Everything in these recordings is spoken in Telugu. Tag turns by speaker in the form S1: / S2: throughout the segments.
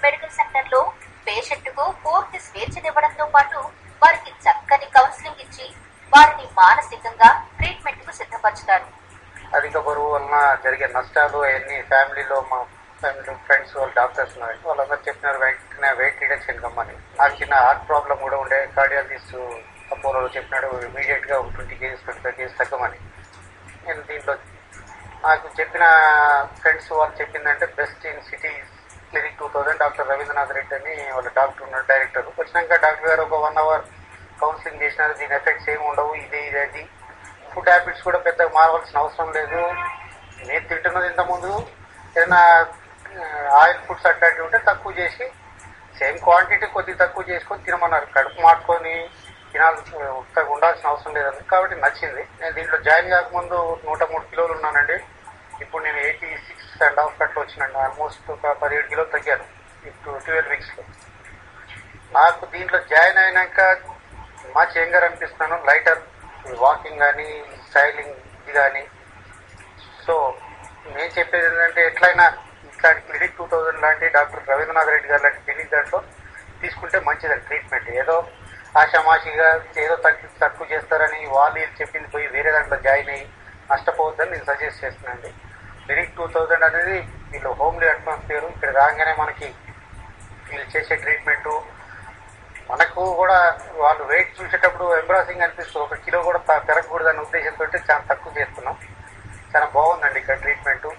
S1: మెడికల్ సెంటర్ లో పేషెంట్ కు పూర్తి స్వేచ్ఛనివ్వడంతో పాటు వారికి చక్కని కౌన్సిలింగ్ ఇచ్చి వారిని మానసికంగా ట్రీట్మెంట్ కు సిద్ధపరుచుతారు.
S2: అధిక బరువు వలన జరిగే నష్టాలు అవన్నీ ఫ్యామిలీలో మా ఫ్యామిలీ ఫ్రెండ్స్ వాళ్ళు డాక్టర్స్ ఉన్నారు, వాళ్ళందరూ చెప్పినారు వెంటనే వెయిట్ రిడక్షన్ కమ్మని. నాకు చిన్న హార్ట్ ప్రాబ్లం కూడా ఉండే, కార్డియాలజిస్ట్ అపోలో చెప్పినాడు ఇమీడియట్ గా 20 kgs 25 kgs తగ్గమని. నేను దీంట్లో నాకు చెప్పిన ఫ్రెండ్స్ వాళ్ళు చెప్పిందంటే best in city clinic 2000 doctor Ravindranath Reddy అని వాళ్ళ డాక్టర్ ఉన్నాడు, డైరెక్టర్. వచ్చినాక డాక్టర్ గారు ఒక 1 hour కౌన్సిలింగ్ చేసినారు. దీని ఎఫెక్ట్స్ ఏమి ఉండవు, ఇది ఫుడ్ హ్యాబిట్స్ కూడా పెద్దగా మారవలసిన అవసరం లేదు. నేను తింటున్నది ఇంతకుముందు ఏదైనా ఆయిల్ ఫుడ్స్ అట్లాంటివి ఉంటే తక్కువ చేసి సేమ్ క్వాంటిటీ కొద్దిగా తక్కువ చేసుకొని తినమన్నారు. కడుపు మార్చుకొని ఉండాల్సిన అవసరం లేదండి. కాబట్టి నచ్చింది. నేను దీంట్లో జాయిన్ కాకముందు 103 కిలోలు ఉన్నానండి. ఇప్పుడు నేను 86.5 అట్లా వచ్చినండి. ఆల్మోస్ట్ ఒక 17 కిలోలు తగ్గాను ఇప్పుడు 12 weeks లో. నాకు దీంట్లో జాయిన్ అయినాక మచ్ యంగర్ అనిపిస్తున్నాను. లైటర్ వాకింగ్ కానీ స్టైలింగ్ ఇది కానీ. సో నేను చెప్పేది ఏంటంటే ఎట్లయినా ఇట్లాంటి క్లినిక్ 2000 లాంటి డాక్టర్ రవీంద్రనాథ్ రెడ్డి గారు లాంటి క్లినిక్ దాంట్లో తీసుకుంటే మంచిదండి ట్రీట్మెంట్. ఏదో ఆషామాషిగా ఏదో తక్కువ చేస్తారని వాళ్ళు చెప్పింది పోయి వేరే దాంట్లో జాయిన్ అయ్యి నష్టపోవద్దని నేను సజెస్ట్ చేస్తున్నానండి. క్లినిక్ 2000 అనేది వీళ్ళు హోమ్లీ అట్మాస్ఫియర్. ఇక్కడ రాగానే మనకి వీళ్ళు చేసే ట్రీట్మెంటు మనకు కూడా వాళ్ళు వెయిట్ చూసేటప్పుడు ఎంబ్రాసింగ్ అనిపిస్తుంది. 1 కిలో కూడా పెరగకూడదనే ఉద్దేశంతో చాలా తక్కువ చేస్తున్నాం. చాలా బాగుందండి ఇక్కడ ట్రీట్మెంట్.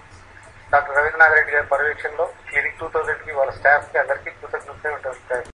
S2: డాక్టర్ రవీంద్రనాథ్ రెడ్డి గారి పర్యవేక్షణలో క్లినిక్ 2000కి వాళ్ళ స్టాఫ్కి అందరికీ కృతజ్ఞతలు ఉంటాయి.